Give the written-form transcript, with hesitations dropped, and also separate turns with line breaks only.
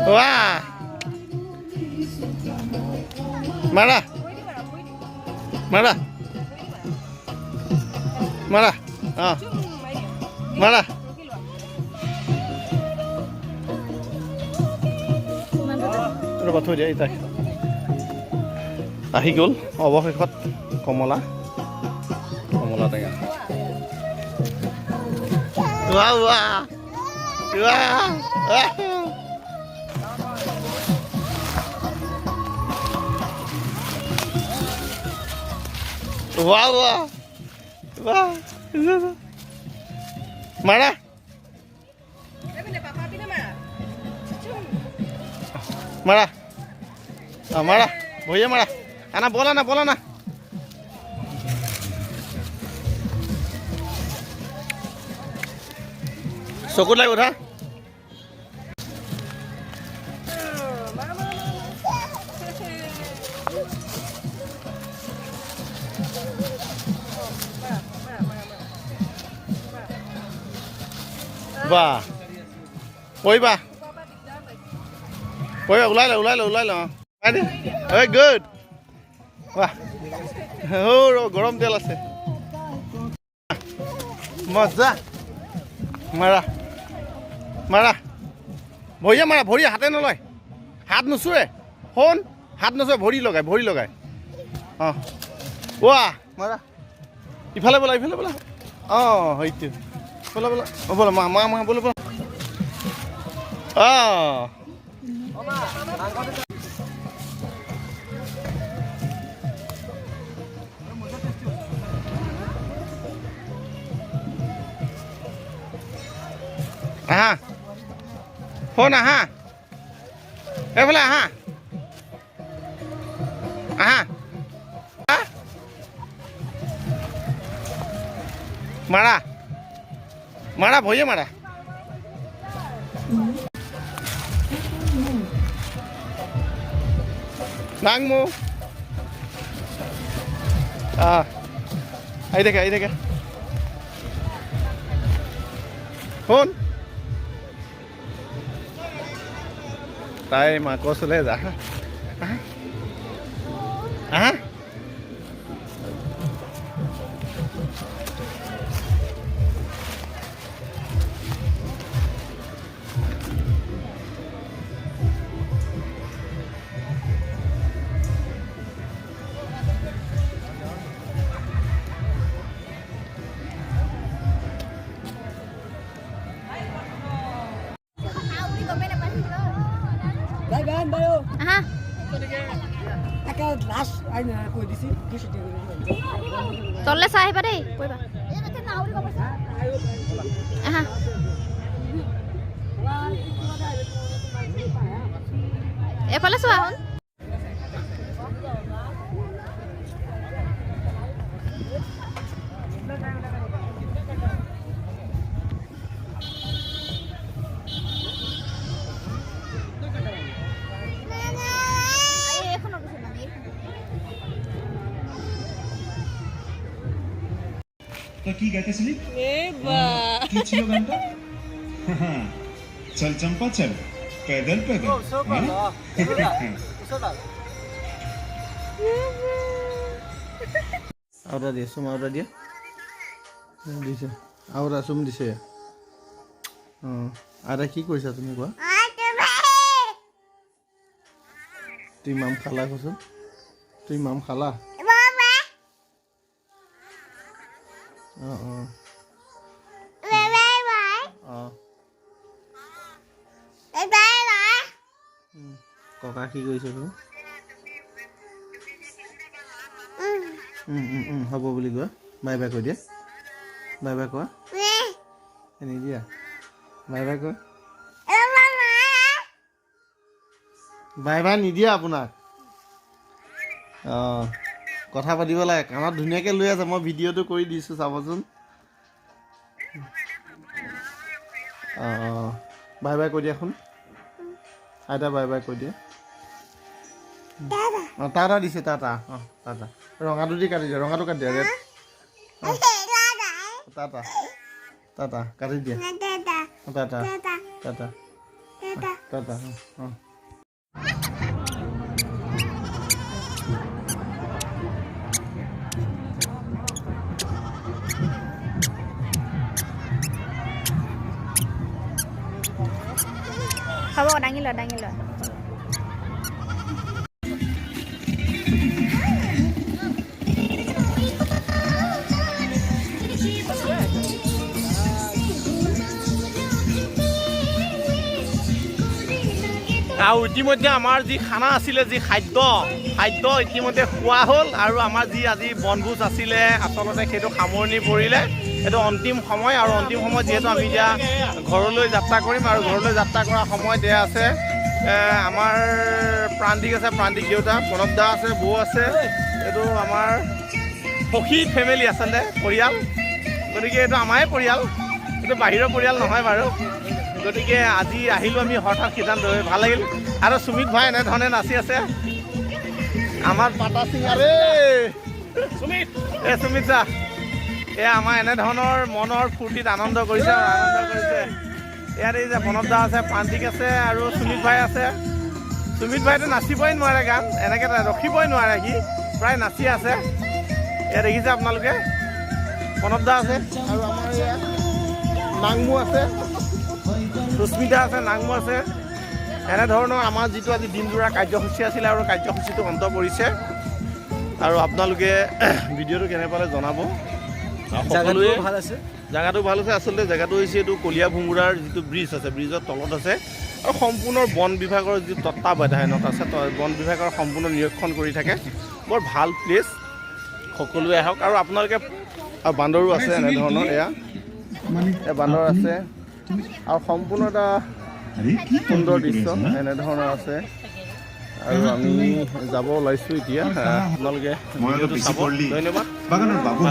Wah. Mana? Mana? Mana? Ah. Mana? ৰ'বা থৈ দিয়া ইতাই আহি গ'ল অৱশেষত কমলা টেঙা ৱাহ ৱাহ ৱাহ ৱাহ ৱাহ মাৰা Mara. Ah, Mara. Voy a Mara. Ana, bola na. Sokut lagi udah. Wah. Oi, ba. Ôi ulai lo. Ani. Hey good. Wah. Oh, গরম তেল আছে। মজা। মারা। ভৰিয়া মাৰা, ভৰি হাতে নলয়। হাত নুচুৱে। ফোন হাত নুচুৱে, ভৰি লগাই। অ। ৱাহ, মাৰা। ইফালে বলা। অ, হইতো। বলা। মা বলা। অ। Aha. Phone aha. Boleh aha. Aha. Mara bhoye mara. Nangmu. Ah. Ai dekha. Phone. Tay mà cô sẽ lấy giả.
Aha. Tolle sahi pa dei. Koi ba. Aha. Efale soa hon.
तो की गाइতেছিলি কি ছিল গানটা চল চম্পা চল पैदल
Aura dia semua aura dia দিছে aura sum দিছে ada কি কৈছা তুমি কোৱা তুই মাম খালা কচোন তুই মাম খালা ককা কি কৰিছে তুমি হ'ব বুলি কোৱা বাই বাই কৈ দিয়া বাই বাই কোৱা নিদিয়া বাই বাই কোৱা বাই বাই নিদিয়া আপোনাক কথা পাতিব লাগে কাণত ধুনীয়াকৈ লৈ আছে মই ভিডিঅ'টো কৰি দিছোঁ চাবচোন বাই বাই কৈ দিয়া শুন আইতা বাই বাই কৈ দিয়া অঁ টা দিছে টা অঁ টা ৰঙাটো দি কাটি দিয়া ৰঙাটো কাটি দিয়া ৰেড টা কাটি দিয়া টা অঁ
হ'ব দাঙি লোৱা
আৰু ইতিমধ্যে আমাৰ যি খানা আছিলে যি খাদ্য ইতিমধ্যে খোৱা হ'ল আৰু আমাৰ যি আজি বনভোজ আছিলে আচলতে সেইটো সামৰণি পৰিলে এইটো অন্তিম সময় আৰু অন্তিম সময়ত যিহেতু আমি এতিয়া ঘৰলৈ যাত্ৰা কৰিম আৰু ঘৰলৈ যাত্ৰা কৰাৰ সময়ত এয়া আছে আমাৰ প্ৰান্তিক আছে প্ৰান্তিক দেউতা প্ৰণৱ দা আছে বৌ আছে এইটো আমাৰ সখী ফেমিলি আচলতে পৰিয়াল গতিকে এইটো আমাৰে পৰিয়াল এইটো বাহিৰৰ পৰিয়াল নহয় বাৰু গতিকে আজি আহিলোঁ আমি হঠাৎ সিদ্ধান্ত হৈ ভাল লাগিল আৰু সুমিত ভাই এনেধৰণে নাচি আছে আমাৰ পাতা চিঙাৰে সুমিত দা এয়া আমাৰ এনেধৰণৰ মনৰ ফূৰ্তিত আনন্দ কৰিছে ইয়াত এই যে প্ৰণৱ দা আছে প্ৰান্তিক আছে আৰু সুমিত ভাই আছে সুমিত ভাইটো নাচিবই নোৱাৰে গান এনেকৈ ৰখিবই নোৱাৰে সি প্ৰায় নাচি আছে এয়া দেখিছে আপোনালোকে প্ৰণৱ দা আছে আৰু আমাৰ ইয়াত নাংমু আছে সুস্মিতা আছে নাংমু আছে এনেধৰণৰ আমাৰ যিটো আজি দিনযোৰা কাৰ্যসূচী আছিলে আৰু কাৰ্যসূচীটো অন্ত পৰিছে আৰু আপোনালোকে ভিডিঅ'টো কেনে পালে জনাব সকলোৱে ভাল আছে জেগাটো ভাল আছে আচলতে জেগাটো হৈছে এইটো কলীয়া ভোমোৰাৰ যিটো ব্ৰিজ আছে ব্ৰিজৰ তলত আছে আৰু সম্পূৰ্ণ বন বিভাগৰ যিটো তত্ত্বাৱধানত আছে বন বিভাগৰ সম্পূৰ্ণ নিৰীক্ষণ কৰি থাকে বৰ ভাল প্লেচ সকলোৱে আহক আৰু আপোনালোকে বান্দৰো আছে এনেধৰণৰ এয়া বান্দৰ আছে আৰু সম্পূৰ্ণ এটা সুন্দৰ দৃশ্য এনেধৰণৰ আছে আৰু আমি যাব ওলাইছোঁ এতিয়া আপোনালোকে
মই
চাব ধন্যবাদ
বাগানৰ বাবু